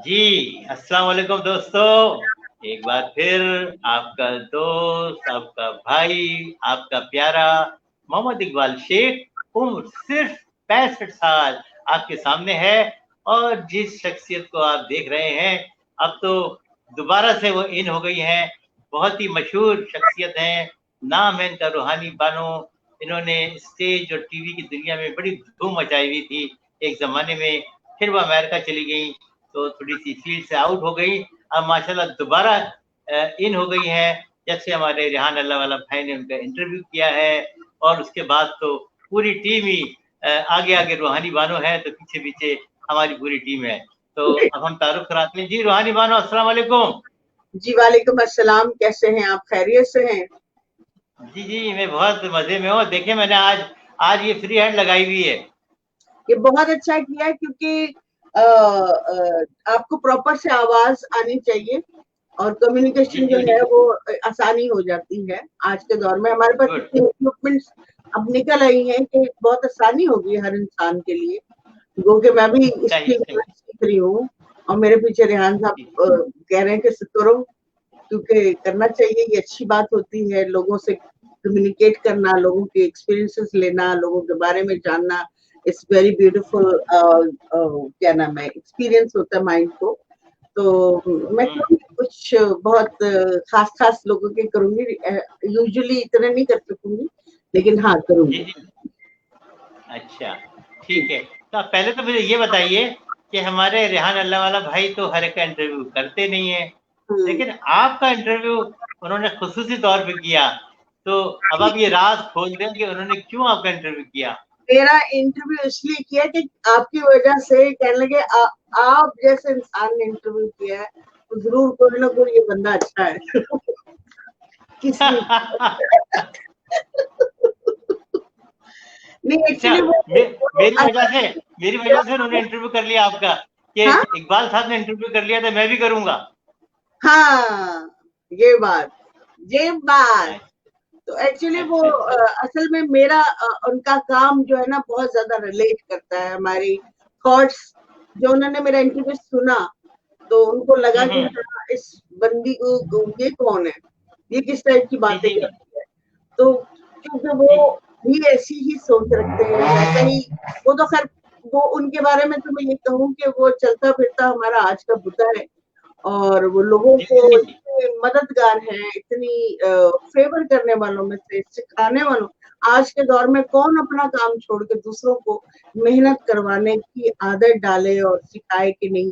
जी, अस्सलाम वालेकुम दोस्तों। एक बार फिर आपका दोस्त, आपका भाई, आपका प्यारा मोहम्मद इकबाल शेख, उम्र सिर्फ 65 साल आपके सामने है। और जिस शख्सियत को आप देख रहे हैं, अब तो दोबारा से वो इन हो गई हैं। बहुत ही मशहूर शख्सियत हैं। नाम है इनका रूहानी बानो। इन्होंने स्टेज और टीवी की दुनिया में बड़ी धूम मचाई हुई थी एक ज़माने में। फिर वो अमेरिका चली गई, तो थोड़ी-सी फील्ड से आउट हो गई। अब माशाल्लाह दोबारा इन हो गई हैं। जब से हमारे रेहान अल्लाह वाला भाई ने उनका इंटरव्यू किया है, और उसके बाद तो पूरी टीम ही आगे-आगे रूहानी बानो है, तो पीछे-पीछे हमारी पूरी टीम है। तो अब हम तारुफ कराते हैं। जी रूहानी बानो, अस्सलाम वालेकुम। जी वालेकुम अस्सलाम। कैसे हैं आप? खैरियत से हैं? जी, जी, मैं बहुत मज़े में हूँ। देखिए मैंने आज आज ये फ्री हैंड लगाई हुई है। ये बहुत अच्छा किया है क्योंकि आपको प्रॉपर से आवाज आनी चाहिए और जी, कम्युनिकेशन जो जी, है जी, वो आसानी हो जाती है। आज के दौर में हमारे पास गुड। इतनी इक्विपमेंट्स अब निकल आई हैं कि बहुत आसानी हो गई हर इंसान के लिए। गो के मैं भी सही, इसकी सही। सीख रही हूँ और मेरे पीछे रेहान साहब जी, कह रहे हैं कि करो, क्योंकि करना चाहिए। ये अच्छी बात होती है लोगों से कम्युनिकेट करना, लोगों के एक्सपीरियंसेस लेना, लोगों के बारे में जानना। It's very beautiful. क्या नाम है, एक्सपीरियंस होता है माइंड को। तो मैं हुँ। करूँगी कुछ बहुत खास खास लोगों के करूँगी। यूजुअली इतना नहीं कर सकूंगी, लेकिन हाँ जी, करूँगी। जी। अच्छा, ठीक है। तो आप पहले तो मुझे ये बताइए कि हमारे रेहान अल्लाह वाला भाई तो हर एक का इंटरव्यू करते नहीं है, हम्म। लेकिन आपका इंटरव्यू उन्होंने खुसूसी तौर पे किया। तो अब आप ये राज़ खोल दें कि उन्होंने क्यों आपका इंटरव्यू किया? मेरा इंटरव्यू इसलिए किया कि आपकी वजह से कहने लगे आप जैसे इंसान ने इंटरव्यू किया है तो जरूर कोई ना कोई ये बंदा अच्छा है। किसी नहीं, अच्छा, एक्चुअली मे वो मेरी वजह से उन्होंने इंटरव्यू कर लिया आपका, कि हाँ इकबाल साहब ने इंटरव्यू कर लिया तो मैं भी करूँगा। हाँ, ये बात तो एक्चुअली वो अच्छा, अच्छा। असल में मेरा उनका काम जो है ना बहुत ज्यादा रिलेट करता है हमारी थॉट्स। जो उन्होंने मेरा इंटरव्यू सुना तो उनको लगा कि हुँ। हाँ, इस बंदी को ये कौन है, ये किस टाइप की जी, बातें जी, जी। करती है। तो क्योंकि वो जी, भी ऐसी ही सोच रखते हैं वैसे ही। वो तो खैर, वो उनके बारे में तो मैं ये कहूँ कि वो चलता फिरता हमारा आज का बुद्धा है। और वो लोगों जी, को जी, जी। इतने मददगार हैं, इतनी फेवर करने वालों में से, सिखाने वालों। आज के दौर में कौन अपना काम छोड़ के दूसरों को मेहनत करवाने की आदत डाले और सिखाए कि नहीं,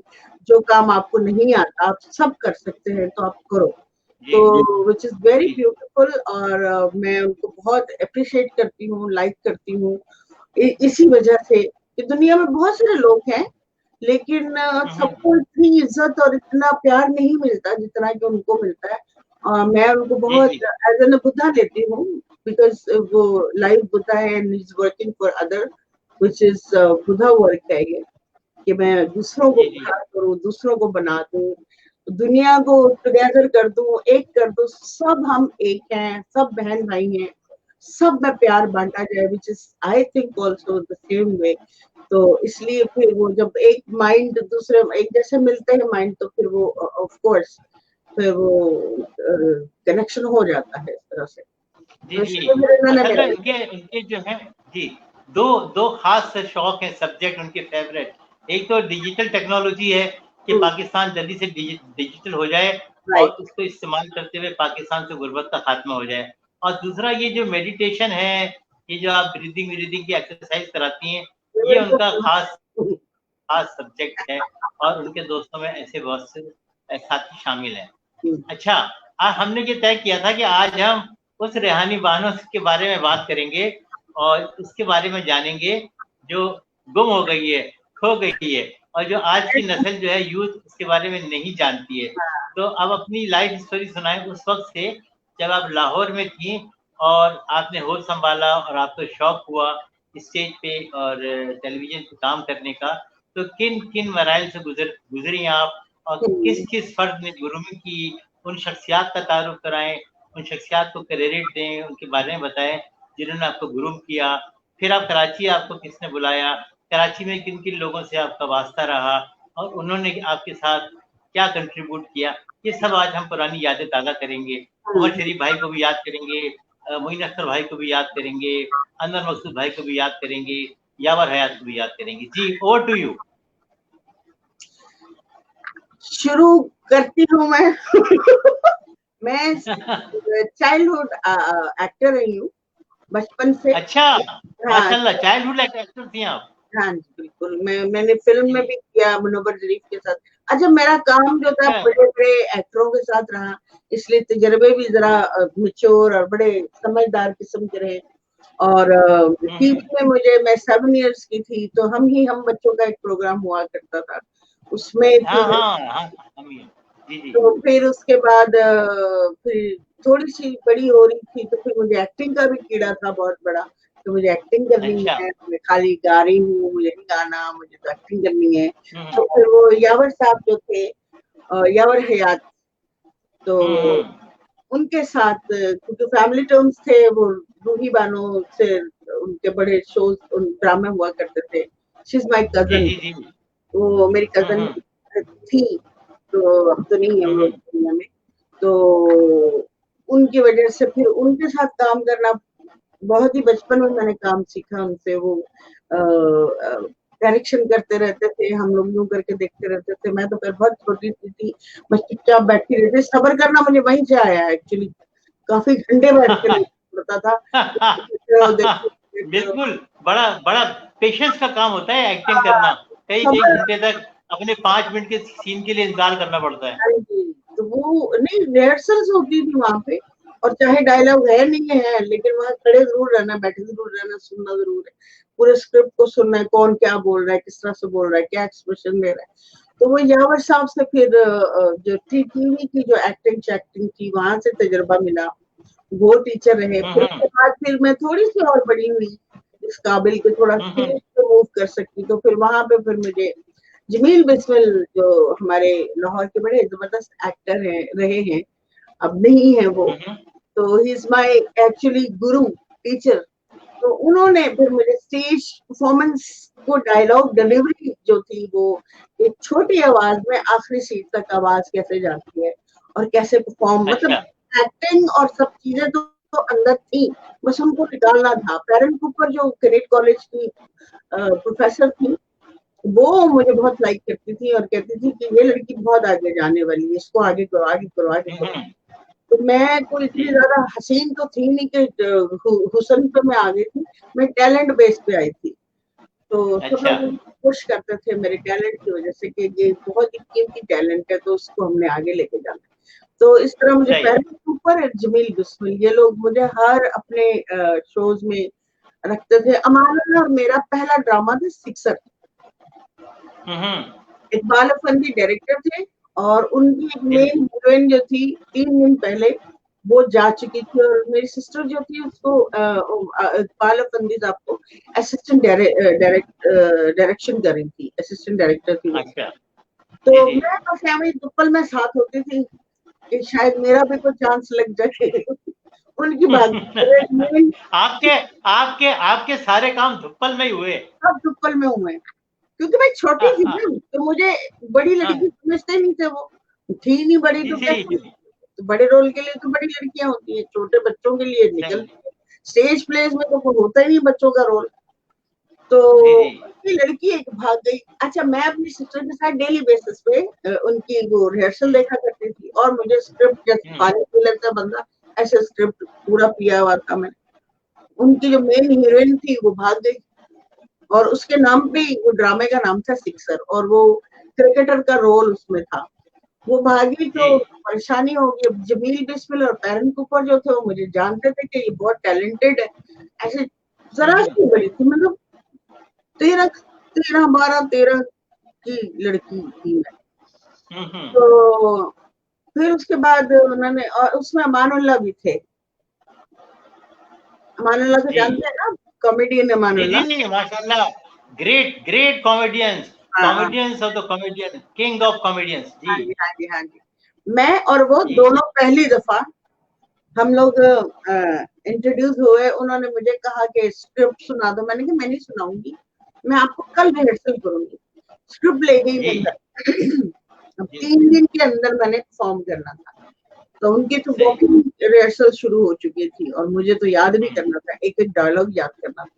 जो काम आपको नहीं आता आप सब कर सकते हैं तो आप करो। जी, तो विच इज वेरी जी। ब्यूटीफुल। और मैं उनको बहुत अप्रिशिएट करती हूँ, लाइक करती हूँ। इसी वजह से कि दुनिया में बहुत सारे लोग हैं, लेकिन हुँ, हुँ। सबको इतनी इज्जत और इतना प्यार नहीं मिलता जितना कि उनको मिलता है। मैं उनको जी, बहुत जी। एज एन बुद्धा लेती हूँ, बिकॉज वो लाइफ बुद्धा है and is working for other, which is Buddha work है ये। कि मैं दूसरों को जी, जी। उद्धार करूँ, दूसरों को बना दूँ, दुनिया को टुगेदर कर दूँ, एक कर दूँ। सब हम एक हैं, सब बहन भाई हैं, सब में प्यार बांटा जाए, which is I think also the same way. तो इसलिए फिर वो जब एक माइंड दूसरे एक जैसे मिलते हैं माइंड, तो फिर वो ऑफ कोर्स फिर वो कनेक्शन हो जाता है इस तरह से। जी, तो जी। इसलिए फिर इन्होंने असल मेरा में उनके उनके जो हैं, जी, 2 2 ख़ास शौक हैं, सब्जेक्ट उनके फ़ेवरेट। एक तो डिजिटल टेक्नोलॉजी है कि पाकिस्तान जल्दी से डिजिटल हो जाए और राइट। उसको इस्तेमाल करते हुए पाकिस्तान से गुर्बत का ख़ात्मा हो जाए। और दूसरा ये जो मेडिटेशन है, ये जो आप ब्रीथिंग की एक्सरसाइज़ कराती हैं, ये उनका ख़ास ख़ास सब्जेक्ट है। और उनके दोस्तों में ऐसे बहुत से साथी शामिल हैं। अच्छा, हमने ये तय किया था कि आज हम उस रेहानी बानो के बारे में बात करेंगे और उसके बारे में जानेंगे जो गुम हो गई है, खो गई है, और जो आज की नस्ल जो है यूथ उसके बारे में नहीं जानती है। तो अब अपनी लाइफ स्टोरी सुनाएं उस वक्त से, जब आप लाहौर में थी और आपने होश संभाला और आपको शौक हुआ स्टेज पे और टेलीविजन पे काम करने का। तो किन किन मराइल से गुजरी आप, और किस किस फर्द ने ग्रूमिंग की, उन शख्सियात का तारुफ कराएं, उन शख्सियात को क्रेडिट दें, उनके बारे में बताएं जिन्होंने आपको ग्रूम किया। फिर आप कराची, आपको किसने बुलाया, कराची में किन किन लोगों से आपका वास्ता रहा, और उन्होंने आपके साथ क्या कंट्रीब्यूट किया, ये सब आज हम पुरानी यादें ताज़ा करेंगे। उमर शरीफ भाई को भी याद करेंगे, मोइन अख्तर भाई को भी याद करेंगे, अनवर मकसूद भाई को भी याद करेंगे, यावर हयात को भी याद करेंगे। जी, ओवर टू यू। शुरू करती हूँ मैं। मैं चाइल्डहुड एक्टर रही हूँ बचपन से। अच्छा, माशाल्लाह, चाइल्डहुड एक्टर थी आप। हाँ जी, बिल्कुल। मैंने फिल्म में भी किया मुनव्वर शरीफ के साथ। अच्छा, मेरा काम जो था बड़े-बड़े एक्टरों के साथ रहा, इसलिए तजुर्बे भी जरा मैच्योर और बड़े समझदार किस्म के रहे। और टीवी में मैं 7 इयर्स की थी, तो हम बच्चों का एक प्रोग्राम हुआ करता था, उसमें जी। तो फिर उसके बाद फिर थोड़ी सी बड़ी हो रही थी, तो फिर मुझे एक्टिंग का भी कीड़ा था बहुत बड़ा, तो मुझे एक्टिंग करनी है। मैं खाली गा रही हूँ, मुझे नहीं गाना, मुझे तो एक्टिंग करनी है। तो फिर वो यावर साहब जो थे, यावर हयात, तो उनके साथ क्योंकि फैमिली टर्म्स थे, वो रूही बानो से उनके बड़े शोज ड्रामे हुआ करते थे। शी इज माय कजन, वो मेरी कजन थी, तो अब तो नहीं है वो दुनिया में। तो उनकी वजह से फिर उनके साथ काम करना, बहुत ही बचपन में मैंने काम सीखा उनसे। वो डायरेक्शन करते रहते थे, हम लोग यूं करके देखते रहते थे। मैं तो फिर बहुत छोटी सी थी, मैं चुपचाप बैठी रहती। सब्र करना मुझे वहीं से आया है एक्चुअली, काफी घंटे बैठ के पड़ता था। बिल्कुल, बड़ा पेशेंस का काम होता है एक्टिंग करना। कई घंटे तक अपने 5 मिनट के सीन के लिए इंतजार करना पड़ता है। तो वो नहीं, रिहर्सल्स होती थी वहां पे, और चाहे डायलॉग है नहीं है, लेकिन वहां खड़े जरूर रहना, बैठे जरूर रहना, सुनना जरूर है, पूरे स्क्रिप्ट को सुनना है, कौन क्या बोल रहा है, किस तरह से बोल रहा है, क्या एक्सप्रेशन दे रहा है। तो वो यावर साहब से फिर जो टीवी की जो एक्टिंग थी, वहां से तजुर्बा मिला, वो टीचर रहे। फिर उसके बाद फिर मैं थोड़ी सी और बड़ी हुई इस काबिल के, थोड़ा स्टेज पे मूव कर सकती, तो फिर वहां पे फिर मुझे जमील बिस्मिल, जो हमारे लाहौर के बड़े जबरदस्त एक्टर हैं, रहे हैं, अब नहीं है वो, तो he is my actually Guru teacher. तो उन्होंने फिर मुझे स्टेज परफॉर्मेंस को, डायलॉग डिलीवरी जो थी, वो एक छोटी आवाज में आखिरी सीट तक आवाज कैसे जाती है और कैसे परफॉर्म, मतलब एक्टिंग और सब चीजें तो अंदर थी, बस उनको निकालना था। पैरन कूपर जो कैडेट कॉलेज की प्रोफेसर थी, वो मुझे बहुत लाइक करती थी और कहती थी कि ये लड़की बहुत आगे जाने वाली है, इसको आगे करो, आगे करो, आगे करो। तो मैं कोई इतनी ज्यादा हसीन तो थी नहीं कि हुस्न पे मैं आ गई थी, मैं टैलेंट बेस पे आई थी। तो सब लोग पुश करते थे मेरे टैलेंट की वजह से कि ये बहुत ही कीमती टैलेंट है, तो उसको हमने आगे लेके जाना। तो इस तरह मुझे पैरन कूपर और जमील बिस्मिल, ये लोग मुझे हर अपने शोज में रखते थे। अमान और मेरा पहला ड्रामा था सिक्सर। इकबाल अफंदी डायरेक्टर थे, और उनकी एक मेन हीरोइन जो थी 3 दिन पहले वो जा चुकी थी, और मेरी सिस्टर जो थी उसको इकबाल अफंदी साहब को असिस्टेंट डायरेक्शन कर रही थी, असिस्टेंट डायरेक्टर थी वो। तो मैं तो फैमिली दुप्पल में साथ होती थी कि शायद मेरा भी कोई चांस लग जाए। उनकी बात आपके सारे काम धुप्पल में ही हुए? सब धुप्पल में हुए, क्योंकि मैं छोटी थी ना, तो मुझे बड़ी लड़की समझते नहीं थे, वो थी नहीं बड़ी, तो कैसे, तो बड़े रोल के लिए तो बड़ी लड़कियां होती है, छोटे बच्चों के लिए निकल स्टेज प्लेस में तो कोई होता ही नहीं बच्चों का रोल। तो लड़की एक भाग गई। अच्छा, मैं अपनी सिस्टर के साथ डेली बेसिस पे उनकी वो रिहर्सल देखा करती थी, और मुझे स्क्रिप्ट जैसे पानी पी लेता बंदा, ऐसे स्क्रिप्ट पूरा पिया हुआ था मैं। उनकी जो मेन हीरोइन थी वो भाग गई, और उसके नाम पे वो ड्रामे का नाम था सिक्सर, और वो क्रिकेटर का रोल उसमें था। वो भागी तो परेशानी हो गई। जमील बिस्मिल और पैरन कूपर जो थे, वो मुझे जानते थे कि ये बहुत टैलेंटेड है। ऐसे जरा सी बड़ी थी, मतलब 13 की लड़की थी मैं। तो फिर उसके बाद उन्होंने, और उसमें अमानुल्लाह भी थे। अमानुल्लाह को जानते हैं ना, कॉमेडियन अमानुल्लाह। जी, माशाल्लाह, great comedians of the comedian, king of comedians. जी, हाँ जी, हाँ जी। मैं और वो दोनों पहली दफा हम लोग इंट्रोड्यूस हुए। उन्होंने मुझे कहा कि स्क्रिप्ट सुना दो। मैंने कहा मैं नहीं सुनाऊंगी, मैं आपको कल रिहर्सल करूंगी। स्क्रिप्ट ले गई, मैं अब 3 दिन के अंदर मैंने परफॉर्म करना था, तो उनकी तो वॉकिंग रिहर्सल शुरू हो चुकी थी और मुझे तो याद भी करना था, एक एक डायलॉग याद करना था।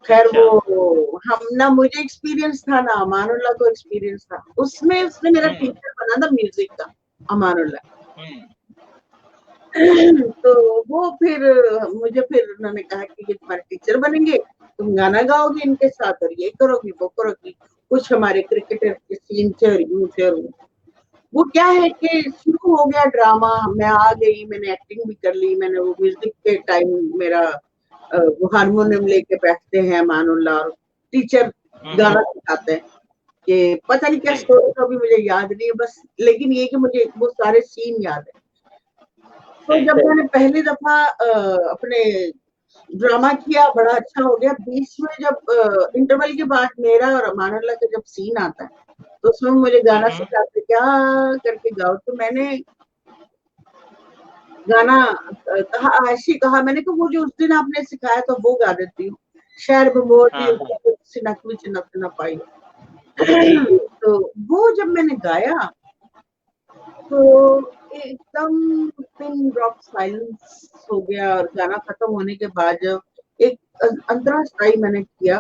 खैर वो हम ना, मुझे एक्सपीरियंस था ना अमानुल्लाह को एक्सपीरियंस था, उसमें उसने मेरा टीचर बना था म्यूजिक का, अमानुल्लाह। तो वो फिर मुझे फिर उन्होंने कहा कि ये तुम्हारे टीचर बनेंगे, तुम गाना गाओगे इनके साथ और ये करोगी वो करोगी। कुछ हमारे क्रिकेटर के सीन थे और यूं थे, वो क्या है कि शुरू हो गया ड्रामा, मैं आ गई, मैंने एक्टिंग भी कर ली, मैंने वो म्यूजिक के टाइम मेरा वो हारमोनियम लेके बैठते हैं अमानुल्लाह और टीचर गाना सिखाते हैं, कि पता नहीं क्या स्टोरी तो अभी मुझे याद नहीं है बस, लेकिन ये कि मुझे वो सारे सीन याद है। तो जब मैंने पहली दफा अपने ड्रामा किया, बड़ा अच्छा हो गया। बीच में जब इंटरवल के बाद मेरा और अमानुल्लाह का जब सीन आता है, तो उसमें मुझे गाना सिखाते, क्या करके गाओ, तो मैंने गाना कहा, ऐसे कहा मैंने कि वो जो उस दिन आपने सिखाया था वो गा देती हूँ, शहर में मोर सिनक में चिनक न पाई। तो वो जब मैंने गाया तो एकदम पिन ड्रॉप साइलेंस हो गया, और गाना खत्म होने के बाद जब एक अंतराष्ट्रीय मैंने किया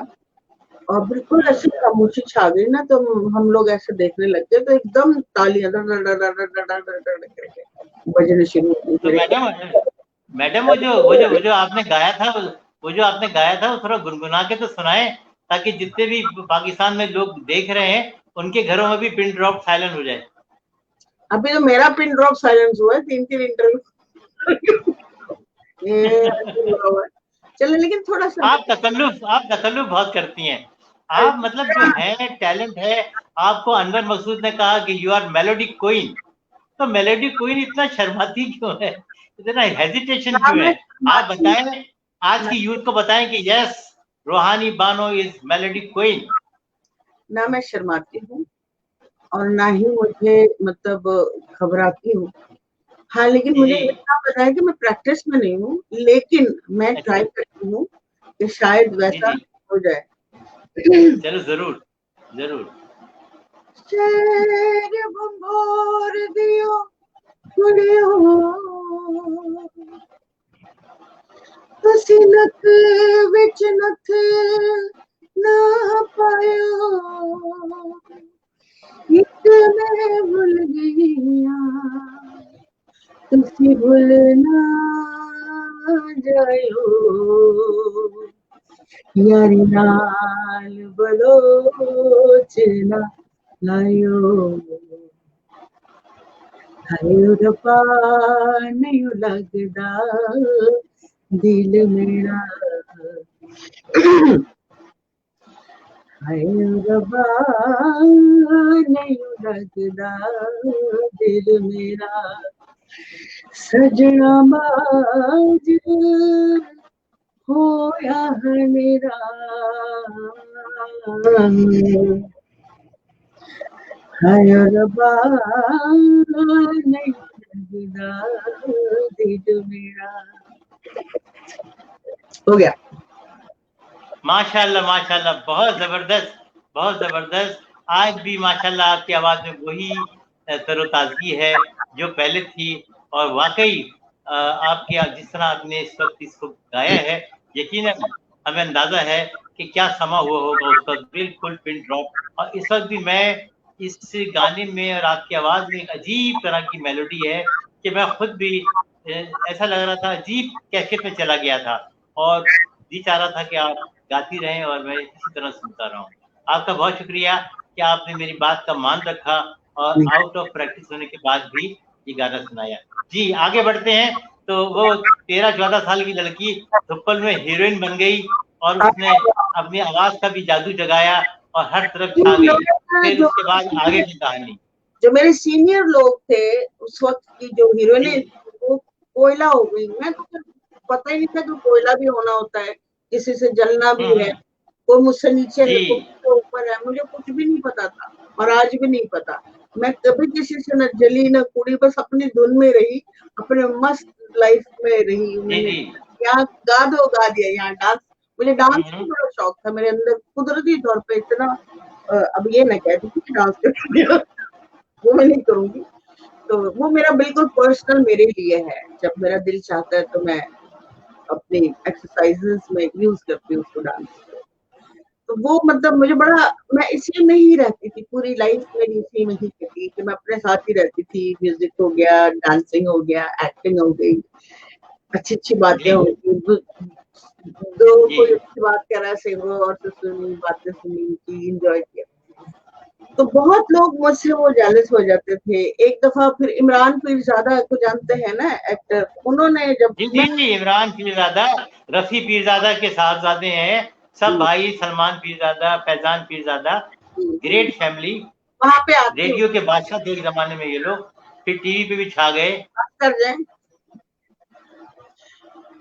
और बिल्कुल ऐसी खामोशी छा गई ना, तो हम लोग ऐसे देखने लग गए, तो एकदम तालियां बजने शुरू हो तो गई। मैडम वो जो आपने गाया था, वो थोड़ा गुनगुना के तो सुनाए, ताकि जितने भी पाकिस्तान में लोग देख रहे हैं उनके घरों में भी पिन ड्रॉप साइलेंट हो जाए। अभी तो मेरा पिन ड्रॉप साइलेंस हुआ है 3 इंटरव्यू चलो, लेकिन थोड़ा सा आप तकल्लुफ बहुत करती हैं। आप मतलब जो है टैलेंट है, आपको अनवर मसूद ने कहा कि यू आर मेलोडी क्वीन, तो मेलोडी क्वीन इतना शर्माती क्यों है, इतना हेजिटेशन क्यों है? आप बताएं, आज की यूथ को बताएं कि यस, रूहानी बानो इज मेलोडी क्वीन। ना मैं शर्माती हूँ और ना ही मुझे मतलब घबराती हूँ। हाँ, लेकिन मुझे इतना पता है कि मैं प्रैक्टिस में नहीं हूँ, लेकिन मैं ट्राई करती हूँ कि शायद वैसा हो जाए। चलो जरूर जरूर। शेर बंभोर दियो कुड़ियो तुसी नक विच नथ ना पायो, एक मैं भूल गईया तुसी भूल ना जायो, यारी नाल बलोच ना लायो, हाय रब्बा नहीं लगदा दिल मेरा, हाय रब्बा नहीं लगदा दिल मेरा, सजना बाज होया है मेरा, हाय रब्बा नहीं लगदा दिल मेरा। हो गया। माशाल्लाह माशाल्लाह, बहुत जबरदस्त। आज भी माशाल्लाह आपकी आवाज में वही तरोताजगी है जो पहले थी, और वाकई आपके जिस तरह आपने इस वक्त इसको गाया है, यकीनन हमें अंदाजा है कि क्या समा हुआ होगा उस वक्त, बिल्कुल पिन ड्रॉप। और इस वक्त भी मैं इस गाने में और आपकी आवाज में एक अजीब तरह की मेलोडी है कि मैं खुद भी ऐसा लग रहा था, अजीब कैफियत में चला गया था, और जी चाह रहा था कि आप गाती रहें और मैं इसी तरह सुनता रहूं। आपका बहुत शुक्रिया कि आपने मेरी बात का मान रखा और आउट ऑफ प्रैक्टिस होने के बाद भी ये गाना सुनाया। जी आगे बढ़ते हैं। तो वो 13-14 साल की लड़की थुप्पल में हीरोइन बन गई और उसने अपनी आवाज का भी जादू जगाया और हर तरफ छा गई। फिर उसके बाद आगे की कहानी। जो मेरे सीनियर लोग थे उस वक्त की जो हीरोइनें, वो कोयला हो गई। मैं तो पता ही नहीं था कि कोयला भी होना होता है, किसी से जलना भी है, कोई मुझसे नीचे है कोई मुझसे ऊपर है, मुझे कुछ भी नहीं पता था और आज भी नहीं पता। मैं कभी किसी से न जली न कुड़ी, बस अपनी धुन में रही, अपने मस्त लाइफ में रही। मैंने यहाँ गा दिया, यहाँ डांस, मुझे डांस का बड़ा शौक था मेरे अंदर कुदरती तौर पे, इतना अब ये ना कह दी कि डांस करती हूँ, वो मैं नहीं करूंगी। तो वो मेरा बिल्कुल पर्सनल मेरे लिए है, जब मेरा दिल चाहता है तो मैं अपनी एक्सरसाइजेस में यूज करती हूँ उसको, डांस। तो वो मतलब मुझे बड़ा, मैं इसी में ही रहती थी, पूरी लाइफ मेरी इसी में ही कटी कि मैं अपने साथ ही रहती थी। म्यूजिक हो गया, डांसिंग हो गया, एक्टिंग हो गई, अच्छी अच्छी बातें जी होगी, दो जी कोई अच्छी बात कह रहा है सिंगो और तो सुनी, बातें सुनी की, एंजॉय किया। तो बहुत लोग मुझसे वो जेलस हो जाते थे। एक दफा फिर इमरान पीरजादा को जानते हैं ना, एक्टर, उन्होंने जब जी मैं जी, इमरान पीरजादा, रफी पीरजादा के साहबजादे हैं, सब भाई, सलमान पीरजादा, फैजान पीरजादा, ग्रेट फैमिली। वहां पे आती हूँ, रेडियो के बादशाह थे एक जमाने में ये लोग, फिर टीवी पे भी छा गए। बात कर जाए।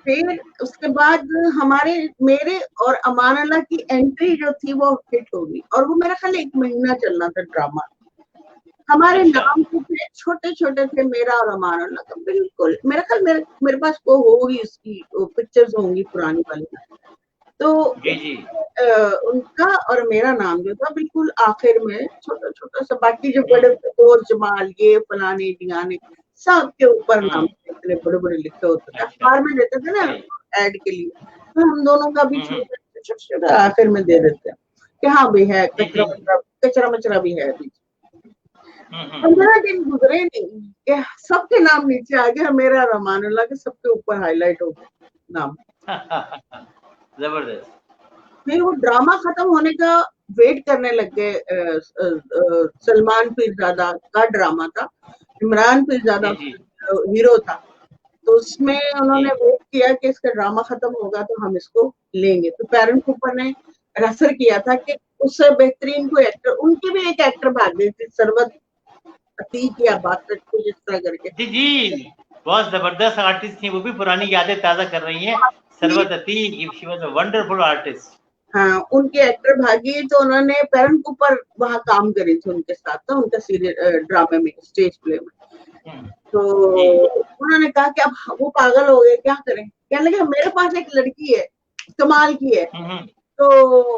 फिर उसके बाद हमारे, मेरे और अमान अल्लाह की एंट्री जो थी वो हिट हो गई, और वो मेरा ख्याल 1 महीना चलना था ड्रामा। हमारे अच्छा। नाम तो थे छोटे छोटे थे, मेरा और अमान अल्लाह का, बिल्कुल मेरा ख्याल मेरे पास वो होगी, उसकी पिक्चर्स होंगी पुरानी वाली। तो जी जी। उनका और मेरा नाम जो था बिल्कुल आखिर में, छोटा छोटा सा, बाकी जो बड़े हम्म और जमाल, ये फलाने ढिंगाने, सब के ऊपर नाम हम्म, इतने बड़े बड़े लिखे होते थे, अच्छा। अखबार में देते थे ना सही। एड के लिए। तो हम दोनों का भी हम्म, छोटा छोटा आखिर में दे देते हैं कि हाँ भाई है, जी जी। कचरा मचरा भी है अभी। हम्म। 15 दिन गुजरे नहीं कि सबके नाम नीचे आ गया, मेरा रमानुल्लाह के सबके ऊपर हाईलाइट हो गया नाम। जबरदस्त। फिर वो ड्रामा खत्म होने का वेट करने लग गए। सलमान पीरजादा का ड्रामा था, इमरान पीरजादा जी जी हीरो था, तो उसमें जी। उन्होंने वेट किया कि इसका ड्रामा खत्म होगा तो हम इसको लेंगे। तो पैरन कूपर ने रेफर किया था कि उससे बेहतरीन कोई एक्टर, उनकी भी एक एक्टर भाग गई थी, सरवत अतीक या बासठ कुछ इस तरह करके। जी जी, बहुत जबरदस्त आर्टिस्ट थी, वो भी पुरानी यादें ताजा कर रही हैं। Sarwat Atiq, she was a wonderful artist. हाँ, उनके एक्टर भागी, तो उन्होंने पैरन कूपर वहाँ काम करी थी उनके साथ ना, उनका सीरियल ड्रामे में, स्टेज प्ले में। तो जी। उन्होंने कहा कि अब वो पागल हो गए, क्या करें। कहने लगे मेरे पास एक लड़की है, कमाल की है, हम्म, तो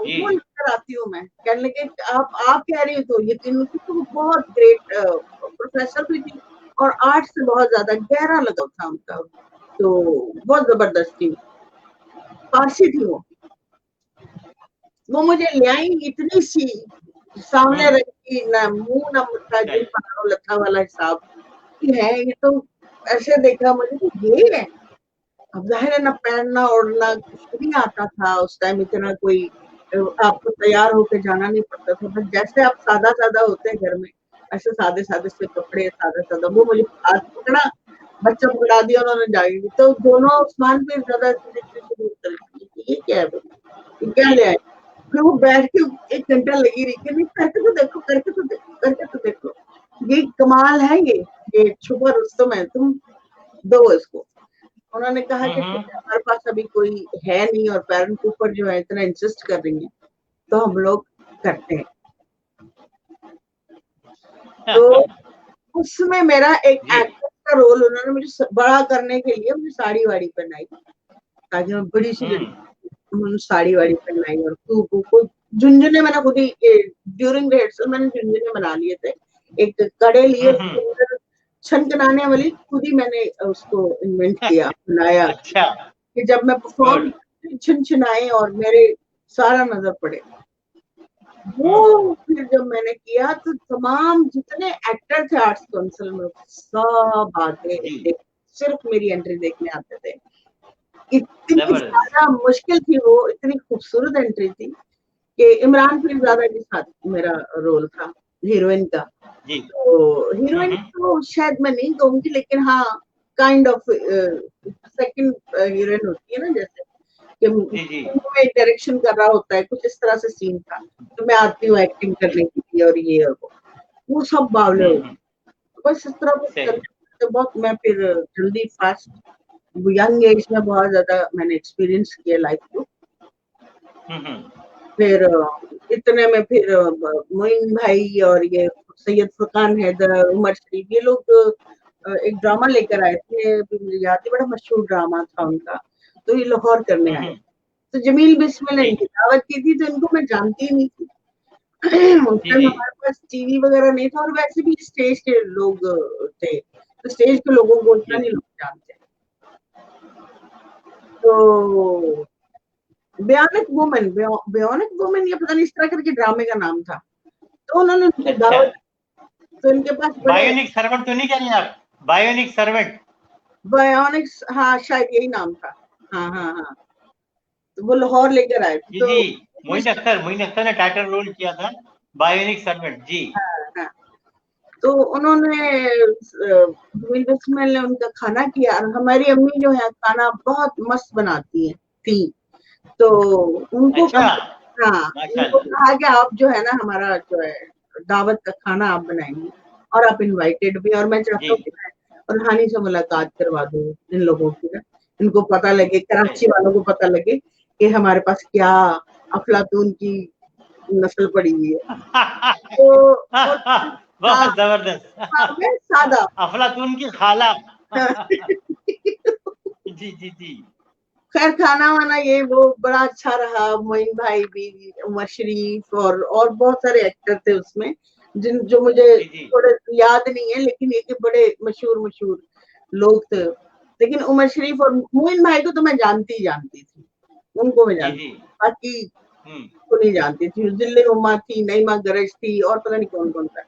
जी। वो लेकर आती हूँ मैं। कहने लगे आप कह रही हो तो यकीन, तो बहुत ग्रेट प्रोफेसर भी थी, और आर्ट से बहुत ज्यादा गहरा लगाव था उनका, तो बहुत जबरदस्त थी, पारसी थी वो मुझे ले आई, इतनी सी सामने हम्म, रखी, ना मुंह ना मुट्ठा, जिन सही। पहाड़ों लथा वाला हिसाब कि है ये, तो ऐसे देखा मुझे तो ये है। अब जाहिर है ना, पहनना ओढ़ना कुछ नहीं आता था उस टाइम, इतना कोई आपको तैयार होकर जाना नहीं पड़ता था, बस जैसे आप सादा सादा होते हैं घर में, ऐसे सादे सादे से कपड़े, सादा सादा। वो मुझे हाथ पकड़ा, बच्चा पकड़ा दिया उन्होंने जाएगी, तो दोनों उस्मान पे ज्यादा देखने शुरू कर दिए, ये क्या है भाई, ये क्या ले आए। फिर वो बैठ के 1 घंटा लगी रही कि नहीं, करके तो देखो, करके तो देखो, करके तो देखो, ये कमाल है, ये छुपा रुस्तम है, तुम दो इसको। उन्होंने कहा कि ठीक हम्म। है, हमारे पास अभी कोई है नहीं, और पेरेंट के ऊपर जो है इतना इंसिस्ट कर रही है, तो हम लोग करते हैं। तो उसमें मेरा एक जी। एक्टर का रोल, उन्होंने मुझे बड़ा करने के लिए मुझे साड़ी वाड़ी पहनाई, ताकि मैं बड़ी सी हम्म लड़की, साड़ी वाड़ी पहनाई, और कोई झुंझुने मैंने खुद ही ड्यूरिंग रिहर्सल मैंने झुंझुने बना लिए थे, एक कड़े लिए, हम्म। उसके अंदर छनकनाने वाली, खुद ही मैंने उसको इन्वेंट किया, बनाया, अच्छा। कि जब मैं परफॉर्म गुड। छन छनाए और मेरे सारा नजर पड़े। वो फिर जब मैंने किया तो तमाम जितने एक्टर थे आर्ट्स काउंसिल में, सब आगे जी। सिर्फ मेरी एंट्री देखने आते थे। इतनी जबरदस्त। ज्यादा मुश्किल थी वो, इतनी खूबसूरत एंट्री थी कि इमरान पीरजादा के साथ मेरा रोल था, हीरोइन का। जी। तो हीरोइन तो शायद मैं नहीं कहूंगी, लेकिन हाँ, काइंड ऑफ सेकंड हीरोइन होती है ना, जैसे कि जी जी। में डायरेक्शन कर रहा होता है, कुछ इस तरह से सीन था। तो मैं आती हूँ एक्टिंग करने के लिए, और ये और वो सब बावले हो गए। हम्म। बस इस तरह कुछ सही। करते तो बहुत, मैं फिर जल्दी फास्ट, यंग एज में बहुत ज्यादा मैंने एक्सपीरियंस किया लाइफ को। हम्म। फिर इतने में फिर मोइन भाई और ये सैयद फरकान हैदर, उमर शरीफ, ये लोग एक ड्रामा लेकर आए थे, अभी मुझे याद है, बड़ा मशहूर ड्रामा था उनका, तो ये लाहौर करने आए। तो जमील बिस्मिल ने जी। इनकी दावत की थी, तो इनको मैं जानती ही नहीं थी। उस जी टाइम जी हमारे पास टीवी वगैरह नहीं था और वैसे भी स्टेज के लोग थे, तो स्टेज के लोगों को जी इतना नहीं जी लोग जानते। तो भयानक वुमन, ये पता नहीं इस तरह करके ड्रामे का नाम था। तो उन्होंने उनकी अच्छा, दावत, तो इनके पास बड़े बायोनिक सर्वेंट तो नहीं कह रही आप? Bionic servant. बायोनिक्स, हाँ शायद यही नाम था। हाँ हाँ हाँ, तो वो लाहौर लेकर आए थे। जी तो जी, मोइन अख्तर ने टाइटल रोल किया था, बायोनिक सर्वेंट जी। हाँ, हाँ, तो उन्होंने धर्मेंद्र इसमाइल ने उनका खाना किया, और हमारी अम्मी जो है खाना बहुत मस्त बनाती है थी। तो उनको अच्छा, हाँ, उनको माशाल्लाह। कहा कि आप जो है ना हमारा जो है दावत का खाना आप बनाएंगे, और आप इनवाइटेड भी, और मैं चाहता जी हूँ कि मैं रुहानी से मुलाकात करवा दूँ इन लोगों की ना, इनको पता लगे, कराची वालों को पता लगे कि हमारे पास क्या अफलातून की नस्ल पड़ी हुई है। तो हाँ, बहुत जबरदस्त। हाँ, मैं सादा अफलातून की खाला। खैर जी जी जी खाना वाना ये वो बड़ा अच्छा रहा। मोइन भाई भी, उमर शरीफ और बहुत सारे एक्टर थे उसमें, जिन जो मुझे जी जी थोड़े याद नहीं है, लेकिन ये कि बड़े मशहूर मशहूर लोग थे। लेकिन उमर शरीफ और मोइन भाई को तो मैं जानती थी, उनको मैं जी जानती, जी। बाकी हम्म। को नहीं जानती थी। जिल्ले उमा थी, नईमा गरज थी, और पता नहीं कौन कौन था।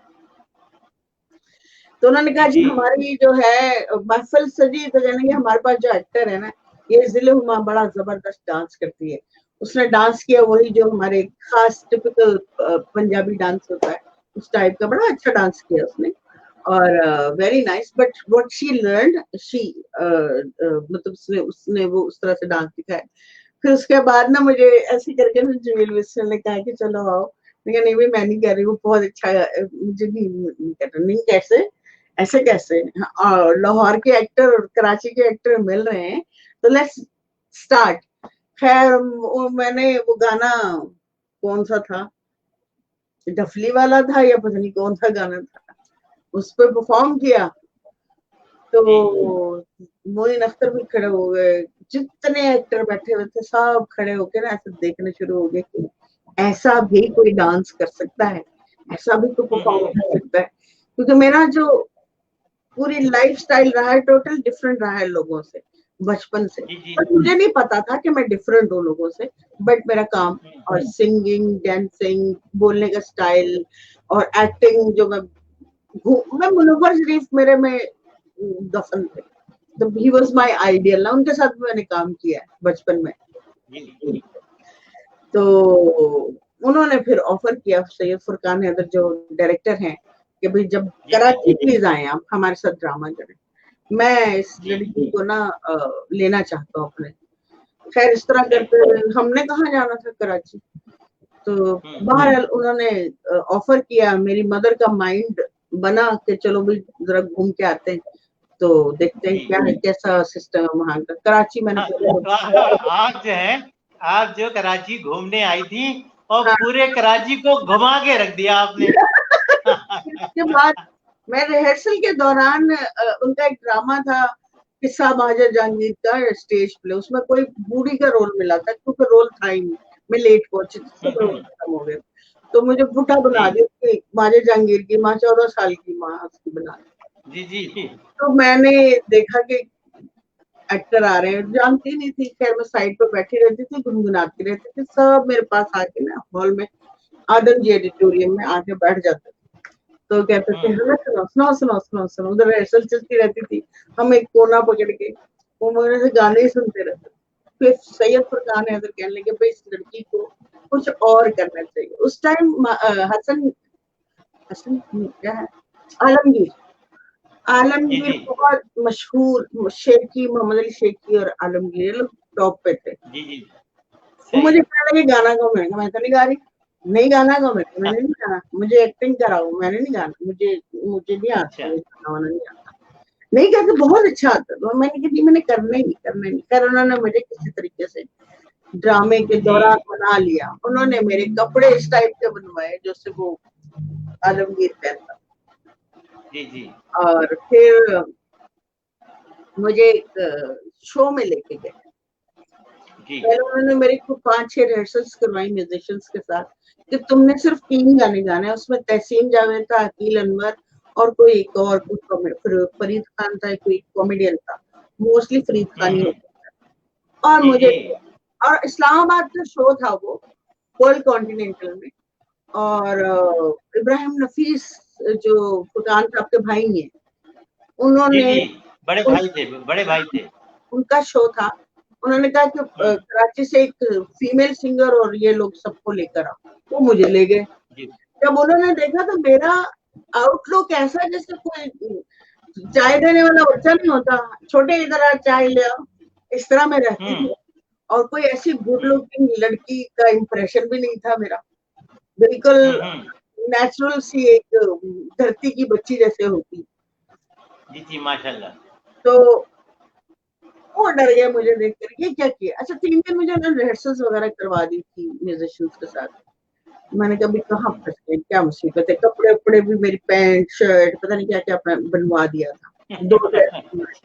तो उन्होंने जी कहा जी जी हमारी जो है महफिल सजी, तो कहने कि हमारे पास जो एक्टर है ना, ये जिले हुमा बड़ा जबरदस्त डांस करती है। उसने डांस किया वही जो हमारे खास टिपिकल पंजाबी डांस होता है, उस टाइप का बड़ा अच्छा डांस किया उसने। और very nice, but what she learn, she मतलब उसने उसने वो उस तरह से डांस सिखाया। फिर उसके बाद ना मुझे ऐसे करके ना जमील विस्टल ने कहा कि चलो आओ। मैं कहा, नहीं भाई मैं नहीं कर रही, वो बहुत अच्छा मुझे नहीं कर रही। नहीं, कैसे ऐसे कैसे, और लाहौर के एक्टर और कराची के एक्टर मिल रहे हैं, तो लेट्स स्टार्ट। खैर मैंने वो गाना कौन सा था, डफली वाला था या पता नहीं कौन सा गाना था, उस पर परफॉर्म किया। तो जी मोइन अख्तर भी खड़े हो गए, जितने एक्टर बैठे हुए थे सब खड़े होके ना ऐसे देखने शुरू हो गए कि ऐसा भी कोई डांस कर सकता है, ऐसा भी कोई परफॉर्म हम्म। कर सकता है। क्योंकि मेरा जो पूरी लाइफ स्टाइल रहा है टोटल डिफरेंट रहा है लोगों से, बचपन से। जी जी। पर मुझे नहीं पता था कि मैं डिफरेंट हूँ लोगों से, बट मेरा काम और सिंगिंग, डांसिंग, बोलने का स्टाइल और एक्टिंग, जो मैं मुनव्वर शरीफ मेरे में दफन थे। तो ही वॉज माई आइडियल ना, उनके साथ मैंने काम किया है बचपन में। जी जी तो उन्होंने फिर ऑफर किया, सैयद फुरकान हैदर जो डायरेक्टर हैं, कि भाई जब जी जी कराची प्लीज आए आप हमारे साथ ड्रामा करें, मैं इस जी। लड़की को ना लेना चाहता हूँ अपने। खैर इस तरह सही। करके हमने कहाँ जाना था कराची। तो बहरहाल उन्होंने ऑफर किया, मेरी मदर का माइंड बना कि चलो भाई जरा घूम के आते हैं, तो देखते हैं जी। क्या है, कैसा सिस्टम है वहां का। कराची मैंने हाँ, पहले, तो आप जो है, आप जो कराची घूमने आई थी और हाँ पूरे कराची को घुमा के रख दिया आपने। उसके बाद मैं रिहर्सल के दौरान उनका एक ड्रामा था किस्सा महाजर जहांगीर का स्टेज प्ले, उसमें कोई बूढ़ी का रोल मिला था क्योंकि रोल था ही नहीं, मैं लेट पहुंची थी, सब रोल खत्म हो गए। तो मुझे बूढ़ा जी बना दिया कि महाजर जहांगीर की माँ, 14 साल की माँ उसकी बना दी। जी जी जी तो मैंने देखा कि एक्टर आ रहे हैं, जानती नहीं थी। खैर मैं साइड पे बैठी रहती थी, गुनगुनाती रहती थी, सब मेरे पास आके ना हॉल में, आदम जी एडिटोरियम में आके बैठ जाते। तो कहते थे हमें सुनो सुनो सुनो सुनो सुनो, उधर रिहर्सल चलती रहती थी, हम एक कोना पकड़ के वो मेरे से गाने ही सुनते रहते। फिर सैयद फुरकान हैदर कहने लगे भाई इस लड़की को कुछ और करना चाहिए। उस टाइम हसन हसन क्या है, आलमगीर, जी आलमगीर जी बहुत मशहूर, शेखी, मोहम्मद अली शेखी और आलमगीर ये लोग टॉप पे थे। जी जी। वो सही। मुझे कहने लगे गाना गाओ, मैं तो नहीं गा रही। नहीं गाना गाओ, मैंने नहीं गाना, मुझे एक्टिंग कराओ, मैंने नहीं गाना, मुझे मुझे नहीं आता, अच्छा। मुझे गाना वाना नहीं आता। नहीं कहते बहुत अच्छा आता था, मैंने कहा मैंने करना ही नहीं। खैर उन्होंने मुझे किसी तरीके से ड्रामे के जी दौरान बना लिया। उन्होंने मेरे कपड़े इस टाइप के बनवाए जैसे वो आलमगीर पहनता। जी जी और फिर मुझे एक शो में लेके गए, जी पहले उन्होंने मेरे को 5-6 रिहर्सल्स करवाई म्यूजिशियंस के साथ कि तुमने सिर्फ 3 गाने गाने हैं, उसमें तहसीन जावेद था, अकील अनवर और कोई एक और फिर फरीद खान था, कोई कॉमेडियन था, मोस्टली फरीद खान ही होता था। और जी मुझे जी और इस्लामाबाद का शो था वो वर्ल्ड कॉन्टिनेंटल में, और इब्राहिम नफीस जो फुरकान साहब के भाई हैं, जी उन्होंने जी बड़े भाई थे, बड़े भाई थे। उनका शो था। उन्होंने कहा कि कराची से एक फीमेल सिंगर और ये लोग सबको लेकर आओ, वो मुझे ले गए। जी जब उन्होंने देखा तो मेरा आउटलुक ऐसा जैसे कोई चाय देने वाला बच्चा नहीं होता, छोटे इधर आ चाय ले आओ, इस तरह मैं रहती थी। और कोई ऐसी गुड लुकिंग लड़की का इंप्रेशन भी नहीं था मेरा, बिल्कुल नेचुरल सी एक धरती की बच्ची जैसे होती। जी जी माशाल्लाह। तो वो डर गया मुझे देख कर, ये क्या किया। अच्छा 3 दिन मुझे उन्होंने रिहर्सल्स वगैरह करवा दी थी म्यूजिशियंस के साथ। मैंने कभी कहाँ फंस गई, क्या मुसीबत है, कपड़े उपड़े भी मेरी पैंट शर्ट पता नहीं क्या क्या बनवा दिया था 2 ड्रेस।